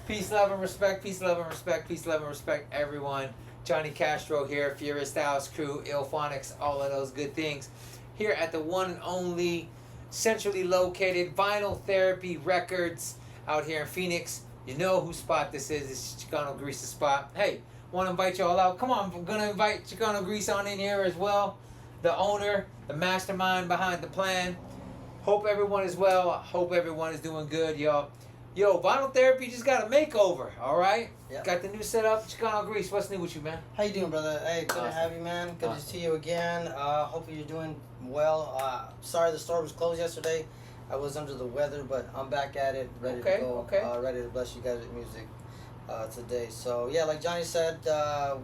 Peace, love, and respect. Peace, love, and respect. Peace, love, and respect, everyone. Johnny Castro here, Furious Styles Crew, Illphonics, all of those good things. Here at the one and only centrally located Vinyl Therapy Records out here in Phoenix. You know whose spot this is. It's Chicano Grease's spot. Hey, want to invite y'all out. Come on, I'm going to invite Chicano Grease on in here as well. The owner, the mastermind behind the plan. Hope everyone is well. Hope everyone is doing good, y'all. Yo, Vinyl Therapy just got a makeover, all right? Yep. Got the new setup. Chicano Grease, what's new with you, man? How you doing, brother? Hey, good to have you, man. Good to see you again. Hopefully you're doing well. Sorry the store was closed yesterday. I was under the weather, but I'm back at it, ready to go. Ready to bless you guys with music today. So, yeah, like Johnny said,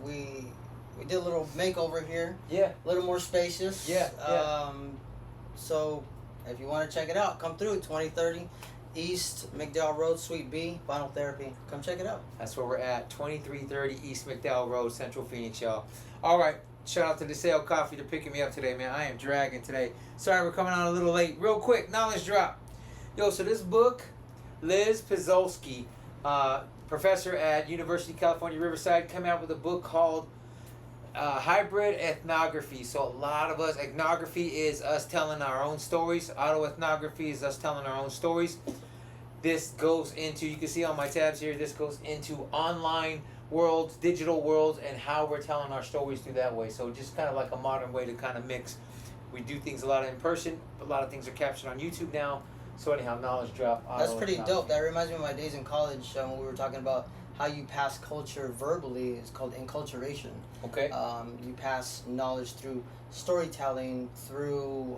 we did a little makeover here. Yeah. A little more spacious. Yeah. So, if you want to check it out, come through, 2030 East McDowell Road, Suite B, Vinyl Therapy. Come check it out. That's where we're at, 2330 East McDowell Road, Central Phoenix, y'all. All right, shout out to DeSale Coffee for picking me up today, man. I am dragging today. Sorry we're coming on a little late. Real quick, knowledge drop. Yo, so this book, Liz Pizolski, professor at University of California, Riverside, came out with a book called Hybrid Ethnography. So a lot of us, ethnography is us telling our own stories. Autoethnography is us telling our own stories. This goes into, you can see on my tabs here, this goes into online worlds, digital worlds, and how we're telling our stories through that way. So just kind of like a modern way to kind of mix. We do things a lot in person. A lot of things are captured on YouTube now. So anyhow, knowledge drop. That's pretty dope. That reminds me of my days in college when we were talking about how you pass culture verbally. It's called enculturation. Okay. You pass knowledge through storytelling, through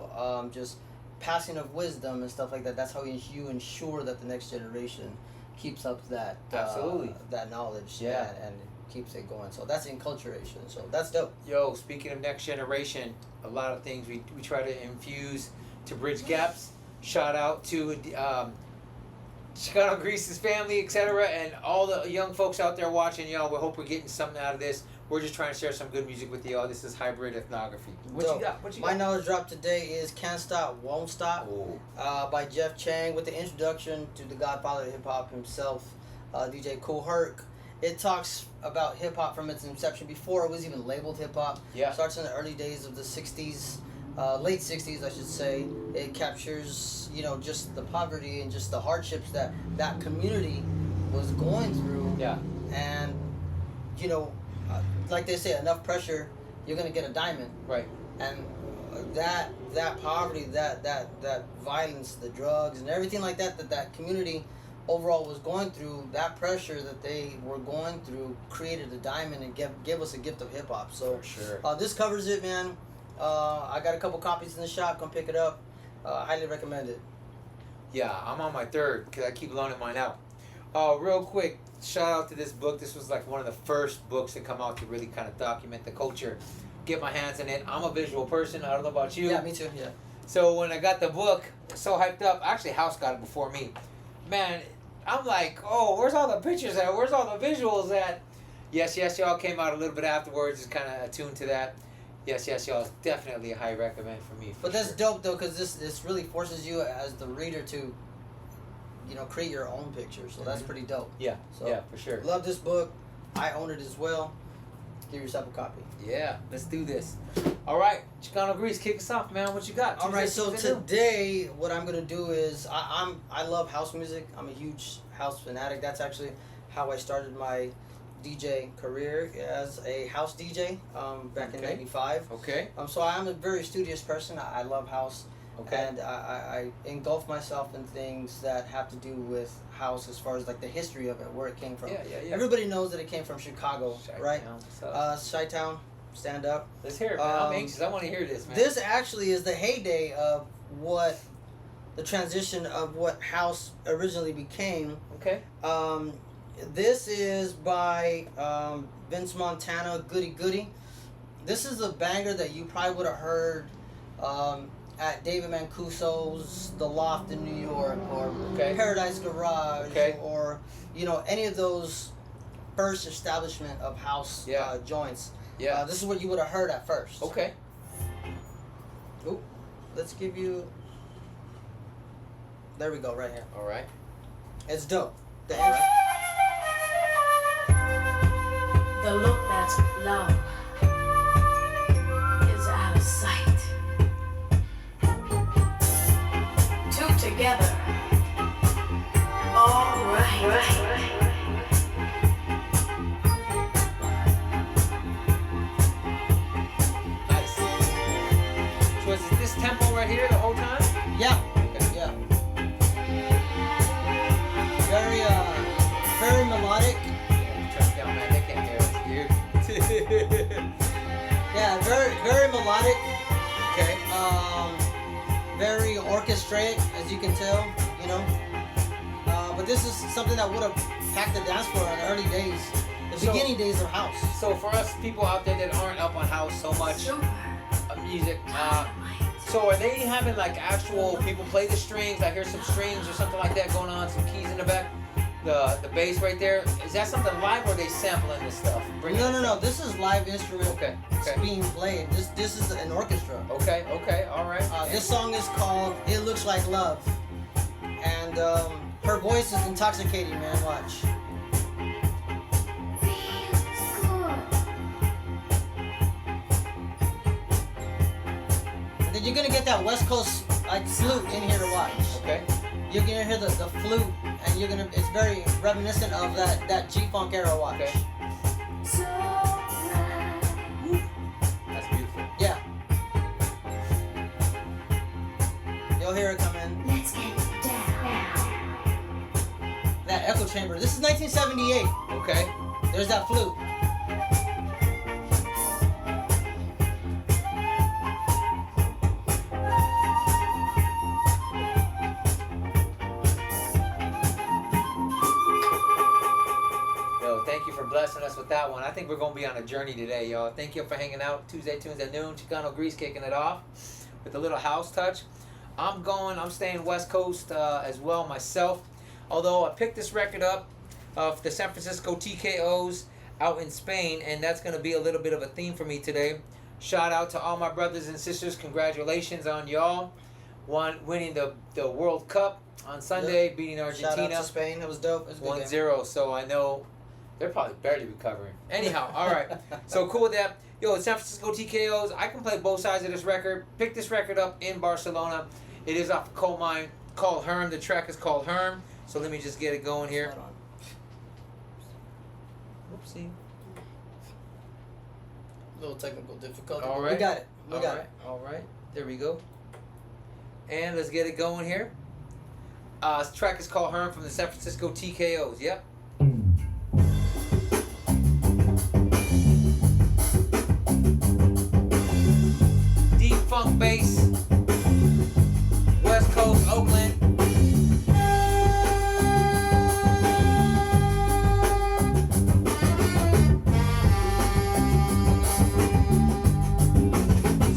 just passing of wisdom and stuff like that. That's how you ensure that the next generation keeps up that absolutely that knowledge. Yeah. And keeps it going. So that's enculturation. So that's dope. Yo, speaking of next generation, a lot of things we try to infuse to bridge gaps. Shout out to Chicano Grease's family, etc., and all the young folks out there watching, y'all. We hope we're getting something out of this. We're just trying to share some good music with y'all. This is Hybrid Ethnography. What you got? My knowledge drop today is Can't Stop, Won't Stop by Jeff Chang, with the introduction to the godfather of hip-hop himself, DJ Kool Herc. It talks about hip-hop from its inception, before it was even labeled hip-hop. Yeah. Starts in the early days of the 60s. Late 60s, I should say. It captures, just the poverty and just the hardships that community was going through. Yeah. And, like they say, enough pressure, you're going to get a diamond. Right. And that poverty, that violence, the drugs, and everything like that community overall was going through, that pressure that they were going through created a diamond and gave us a gift of hip-hop. So, for sure. This covers it, man. I got a couple copies in the shop. Come pick it up. Highly recommend it. Yeah, I'm on my third because I keep loaning mine out. Real quick, shout out to this book. This was like one of the first books to come out to really kind of document the culture. Get my hands in it. I'm a visual person. I don't know about you. Yeah, me too. Yeah. So when I got the book, so hyped up. Actually, House got it before me. Man, I'm like, oh, where's all the pictures at? Where's all the visuals at? Yes, y'all came out a little bit afterwards. Just kind of attuned to that. Yes, y'all. It's definitely a high recommend for me. But that's dope, though, because this really forces you as the reader to, create your own picture. So that's pretty dope. Yeah, yeah, for sure. Love this book. I own it as well. Give yourself a copy. Yeah, let's do this. All right, Chicano Grease, kick us off, man. What you got? All right, so today what I'm gonna do is I love house music. I'm a huge house fanatic. That's actually how I started my DJ career, as a house DJ back in '95. Okay. So I'm a very studious person. I love house. Okay. And I engulf myself in things that have to do with house, as far as like the history of it, where it came from. Yeah. Everybody knows that it came from Chicago, right? Chi-Town, stand up. Let's hear it, man. I'm anxious. I want to hear this, man. This actually is the heyday of the transition of what house originally became. Okay. This is by Vince Montana, Goody Goody. This is a banger that you probably would have heard at David Mancuso's The Loft in New York, or Paradise Garage, or any of those first establishment of house joints. Yeah. This is what you would have heard at first. Okay. Ooh, let's give you. There we go, right here. All right. It's dope. The the look that's love is out of sight. Two together. All right. Nice. So is it this tempo right here the whole time? Yeah. Okay. Yeah. Very melodic. Yeah, turn it down, man. They can't hear us. Dude. Yeah, very melodic. Okay. Very orchestrated, as you can tell. You know. But this is something that would have packed the dance floor in the early days, the beginning days of house. So for us people out there that aren't up on house so much Super. Music, so are they having like actual people play the strings? I hear some strings or something like that going on, some keys in the back. The bass right there. Is that something live or are they sampling this stuff? No. This is live instrument. Okay. It's being played. This is an orchestra. Okay. All right. This song is called "It Looks Like Love," and her voice is intoxicating, man. Watch. And then you're gonna get that West Coast like flute in here to watch. Okay. You're gonna hear the flute, and it's very reminiscent of that G-Funk era. Watch. Okay. That's beautiful. Yeah. You'll hear it come in. Let's get down. That echo chamber. This is 1978. Okay. There's that flute. Yo, thank you for blessing us with that one. I think we're gonna be on a journey today, y'all. Thank you for hanging out. Tuesday tunes at noon. Chicano Grease kicking it off with a little house touch. I'm staying West Coast as well myself. Although I picked this record up of the San Francisco TKOs out in Spain, and that's going to be a little bit of a theme for me today. Shout out to all my brothers and sisters. Congratulations on y'all winning the World Cup on Sunday, beating Argentina. Shout out to Spain. It was dope. It was a good game. 1-0, so I know they're probably barely recovering. Anyhow, all right. So cool with that. Yo, San Francisco TKOs, I can play both sides of this record. Pick this record up in Barcelona. It is off the Coal Mine called Herm. The track is called Herm. So let me just get it going here. Oopsie. Little technical difficulty. All right. We got it. We got it. All right. There we go. And let's get it going here. This track is called Herm from the San Francisco TKOs. Yep. Deep funk bass. West Coast, Oakland.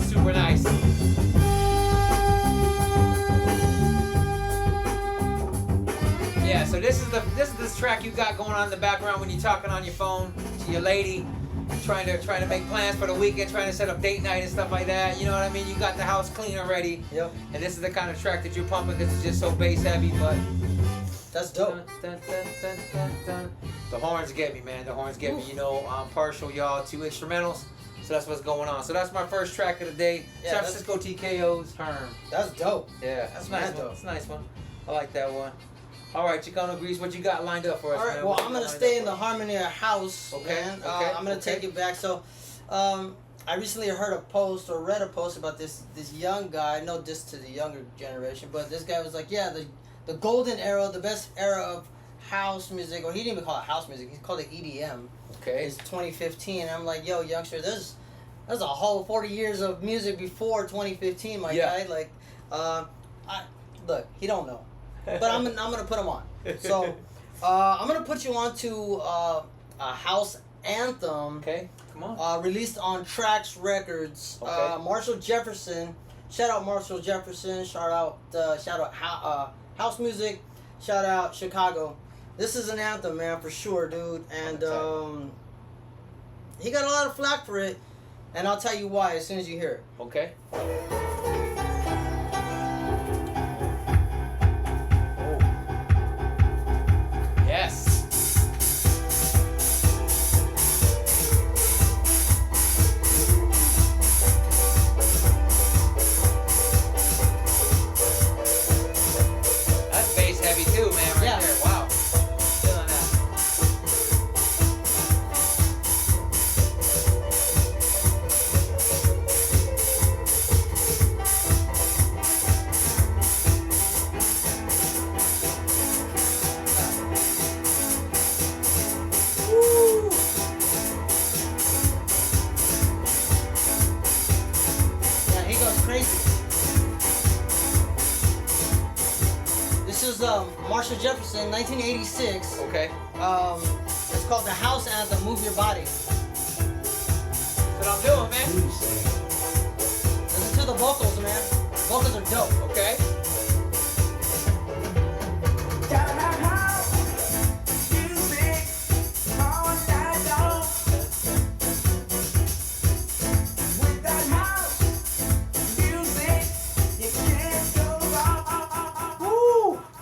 Super nice. Yeah, so this is this track you got going on in the background when you're talking on your phone to your lady, trying to make plans for the weekend, trying to set up date night and stuff like that. You know what I mean? You got the house clean already. Yep. And this is the kind of track that you're pumping because it's just so bass heavy, but That's dope. dun, dun, dun, dun, dun. The horns get me, man. The horns get me. You know, I'm partial, y'all, to instrumentals. So that's what's going on. So that's my first track of the day. Yeah, San Francisco TKO's Herm. That's dope. Yeah, that's a nice mad one. dope. That's a nice one. I like that one. All right, Chicano Grease, what you got lined up for us, All right. man? Well, What I'm you gonna got stay in lined the up for us? harmony of house, Okay, man. okay, I'm gonna take it back. So, I recently heard a post or read a post about this young guy. No diss to the younger generation, but this guy was like, yeah, the golden era, the best era of house music, or he didn't even call it house music. He called it EDM. Okay. It's 2015. I'm like, yo, youngster, there's a whole 40 years of music before 2015, my Yeah. guy. Like, look, he don't know, but I'm gonna put him on. So, I'm gonna put you on to a house anthem. Okay, come on. Released on Trax Records. Okay. Marshall Jefferson. Shout out Marshall Jefferson. Shout out house music. Shout out Chicago. This is an anthem, man, for sure, dude. And he got a lot of flack for it, and I'll tell you why as soon as you hear it. Okay. Yes. Marshall Jefferson, 1986. Okay. It's called the House Anthem, Move Your Body. That's what I'm doing, man. Listen to the vocals, man. Vocals are dope. Okay.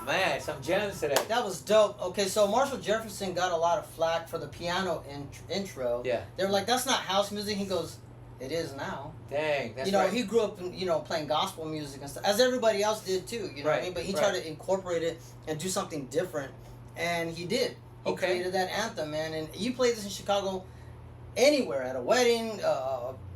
Man, some gems today. That was dope. Okay, so Marshall Jefferson got a lot of flack for the piano intro. Yeah. They were like, that's not house music. He goes, it is now. Dang, that's you know, right. he grew up, playing gospel music and stuff, as everybody else did too. You know what I mean? But he tried to incorporate it and do something different, and he did. He created that anthem, man. And you play this in Chicago, anywhere, at a wedding,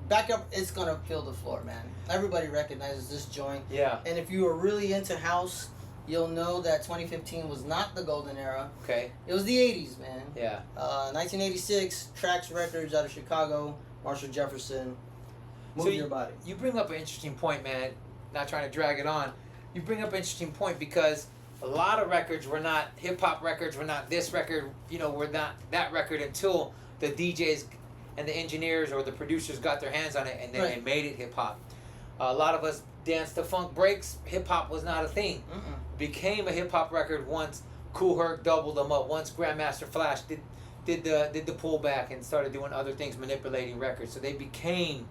back up, it's gonna fill the floor, man. Everybody recognizes this joint. Yeah. And if you were really into house, you'll know that 2015 was not the golden era. Okay. It was the 80s, man. Yeah. 1986, Trax Records out of Chicago, Marshall Jefferson, Move Your Body. You bring up an interesting point, man. Not trying to drag it on. You bring up an interesting point because a lot of records were not hip-hop records, were not this record, were not that record until the DJs and the engineers or the producers got their hands on it and then they made it hip-hop. A lot of us danced to funk breaks. Hip-hop was not a thing. Became a hip-hop record once Kool Herc doubled them up, once Grandmaster Flash did the pullback and started doing other things, manipulating records. So they became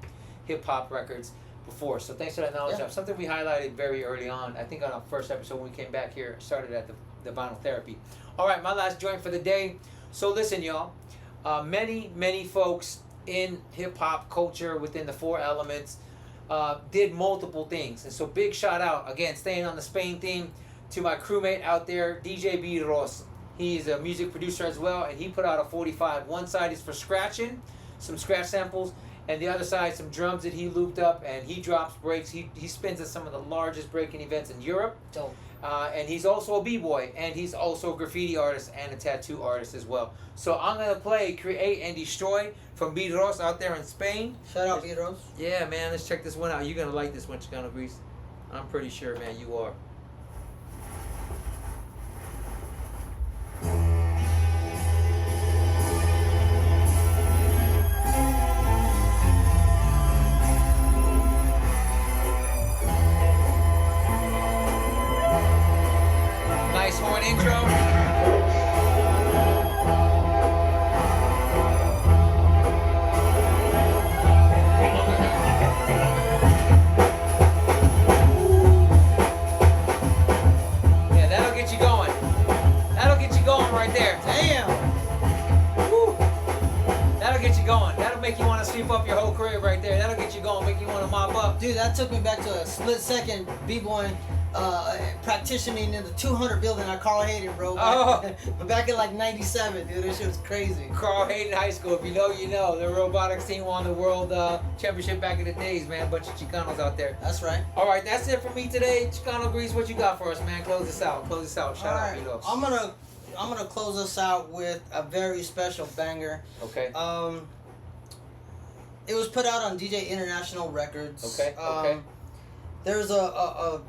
hip-hop records before. So thanks for that knowledge. Yeah. Something we highlighted very early on, I think on our first episode when we came back here, started at the vinyl therapy. All right, my last joint for the day. So listen, y'all. Many folks in hip-hop culture within the four elements did multiple things. And so big shout out, again, staying on the Spain theme, to my crewmate out there, DJ Vidros. He's a music producer as well, and he put out a 45. One side is for scratching, some scratch samples, and the other side, some drums that he looped up, and he drops breaks. He spins at some of the largest breaking events in Europe. Dope. And he's also a b-boy, and he's also a graffiti artist and a tattoo artist as well. So I'm going to play Create and Destroy from Vidros out there in Spain. Shout out, Vidros. Yeah, man, let's check this one out. You're going to like this one, Chicano Grease. I'm pretty sure, man, you are. Nice horn intro. Yeah, that'll get you going. That'll get you going right there. Damn. Woo. That'll get you going. That'll make you want to sweep up your whole career right there. That'll get you going, make you want to mop up. Dude, that took me back to a split second b-boy practicing in the 200 building at Carl Hayden, bro. Back in like 97, dude. That shit was crazy. Carl Hayden High School, if you know, you know. The robotics team won the world championship back in the days, man. Bunch of Chicanos out there. That's right. All right, that's it for me today. Chicano Grease, what you got for us, man? Close this out. Close this out. Shout All out, right. Milos. I'm gonna close us out with a very special banger. Okay. It was put out on DJ International Records. Okay. Okay. There's a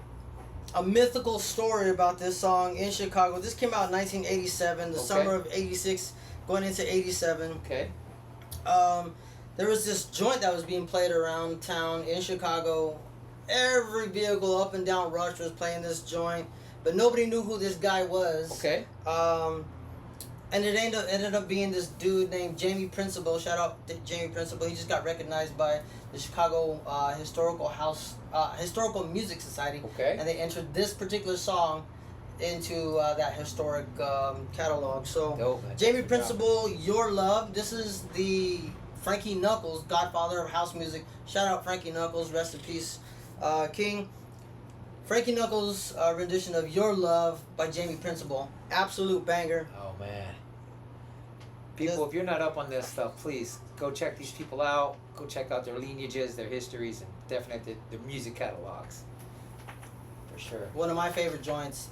mythical story about this song in Chicago. This came out in 1987, the summer of 86, going into 87. Okay. There was this joint that was being played around town in Chicago. Every vehicle up and down Rush was playing this joint, but nobody knew who this guy was. Okay. And it ended up being this dude named Jamie Principle. Shout out to Jamie Principle. He just got recognized by the Chicago Historical Music Society. Okay. And they entered this particular song into that historic catalog. So, Dope, man. Jamie Good Principle, Your Love. This is the Frankie Knuckles, godfather of house music. Shout out Frankie Knuckles. Rest in peace, King. Frankie Knuckles' rendition of Your Love by Jamie Principle. Absolute banger. Oh, man. People, if you're not up on this stuff, please go check these people out. Go check out their lineages, their histories, and definitely their music catalogs. For sure. One of my favorite joints.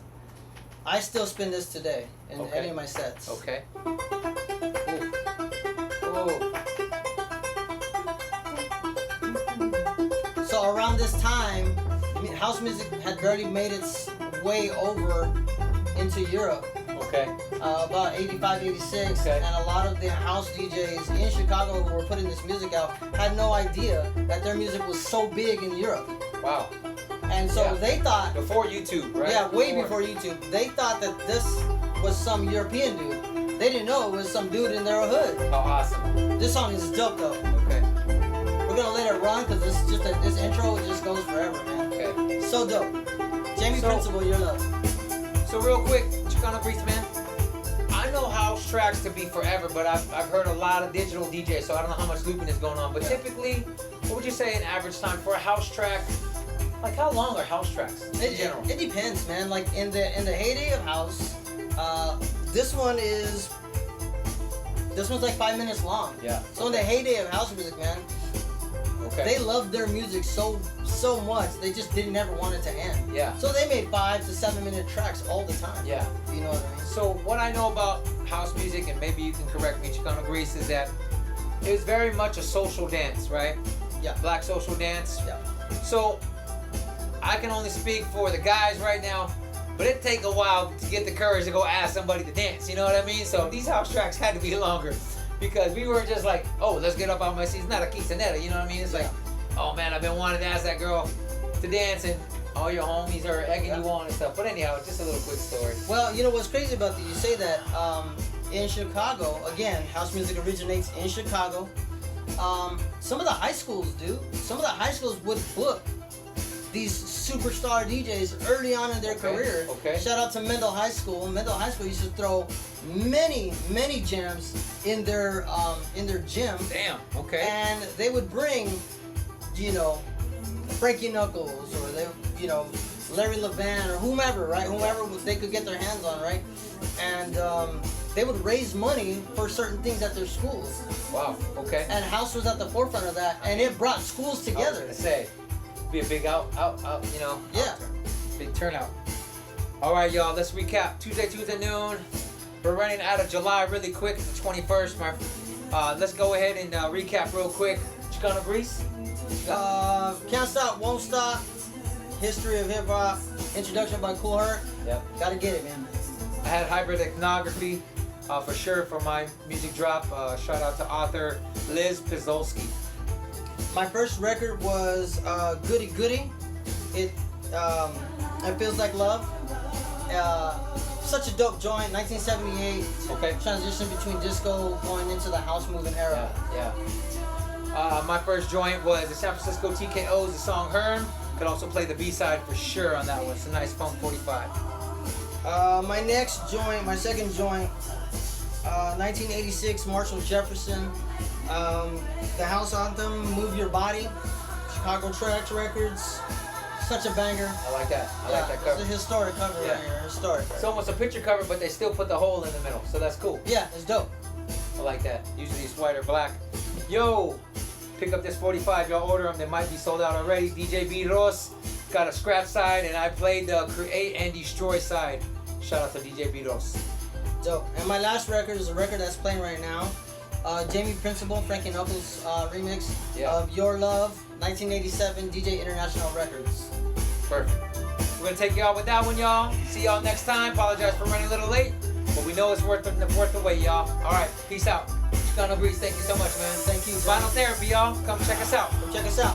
I still spin this today in any of my sets. Okay. So around this time, house music had barely made its way over into Europe. Okay. About 85, 86, Okay. and a lot of the house DJs in Chicago who were putting this music out had no idea that their music was so big in Europe. Wow. And so Yeah. they thought, Before YouTube, right? yeah, way before YouTube, they thought that this was some European dude. They didn't know it was some dude in their hood. Oh, awesome. This song is dope though. Okay. We're gonna let it run because this intro just goes forever, man. Okay. So dope. Jamie So- Principle, your love. So real quick, Chicano Grease, man. I know house tracks to be forever, but I've heard a lot of digital DJs, so I don't know how much looping is going on. But typically, what would you say an average time for a house track? Like how long are house tracks in general? It depends, man. Like in the heyday of house, this one's like 5 minutes long. Yeah. So in the heyday of house music, man, Okay. they loved their music so much they just didn't ever want it to end. Yeah. So they made 5 to 7 minute tracks all the time. Yeah. You know what I mean? So what I know about house music, and maybe you can correct me, Chicano Grease, is that it was very much a social dance, right? Yeah. Black social dance. Yeah. So I can only speak for the guys right now, but it'd take a while to get the courage to go ask somebody to dance. You know what I mean? So these house tracks had to be longer because we weren't just like, oh, let's get up on my seat. It's not a quinceanera, you know what I mean? It's like, oh man, I've been wanting to ask that girl to dance, and all your homies are egging you on and stuff. But anyhow, just a little quick story. Well, you know what's crazy about that? You say that in Chicago, again, house music originates in Chicago. Some of the high schools do. Some of the high schools would book these superstar DJs early on in their career. Okay. Shout out to Mendel High School. Mendel High School used to throw many jams in their gym, Damn. Okay. and they would bring, you know, Frankie Knuckles or they, you know, Larry Levan or whomever, right? Whomever they could get their hands on, right? And they would raise money for certain things at their schools. Wow. Okay. And house was at the forefront of that, and it brought schools I was together. gonna say, be a big out, you know. Yeah. Big turnout. All right, y'all. Let's recap. Tuesday noon. We're running out of July really quick. It's the 21st. Let's go ahead and recap real quick. Chicano Grease. Can't Stop, Won't Stop, History of Hip Hop, Introduction by Cool Herc. Yep. Gotta get it, man. I had Hybrid Ethnography for sure for my music drop. Shout out to author Liz Pizolski. My first record was Goody Goody. It Feels Like Love. Such a dope joint, 1978. Okay. Transition between disco going into the house moving era. Yeah. My first joint was the San Francisco TKO's, the song Herm. Could also play the B-side for sure on that one. It's a nice funk 45. My second joint, 1986 Marshall Jefferson. The house anthem, Move Your Body, Chicago Tracks Records. Such a banger. I like that. I like that It's cover. a historic cover Yeah. right here. Historic. It's almost a picture cover, but they still put the hole in the middle, so that's cool. Yeah, it's dope. I like that. Usually it's white or black. Yo, pick up this 45. Y'all order them. They might be sold out already. DJ B. Ross got a scratch side, and I played the Create and Destroy side. Shout out to DJ B. Ross. Dope. And my last record is a record that's playing right now. Jamie Principle, Frankie Knuckles remix of Your Love, 1987, DJ International Records. Perfect. We're gonna take y'all with that one, y'all. See y'all next time. Apologize for running a little late, but we know it's worth the wait, y'all. All right, peace out. Chicano Grease, thank you so much, man. Thank you. Vinyl Therapy, y'all. Come check us out. Check us out.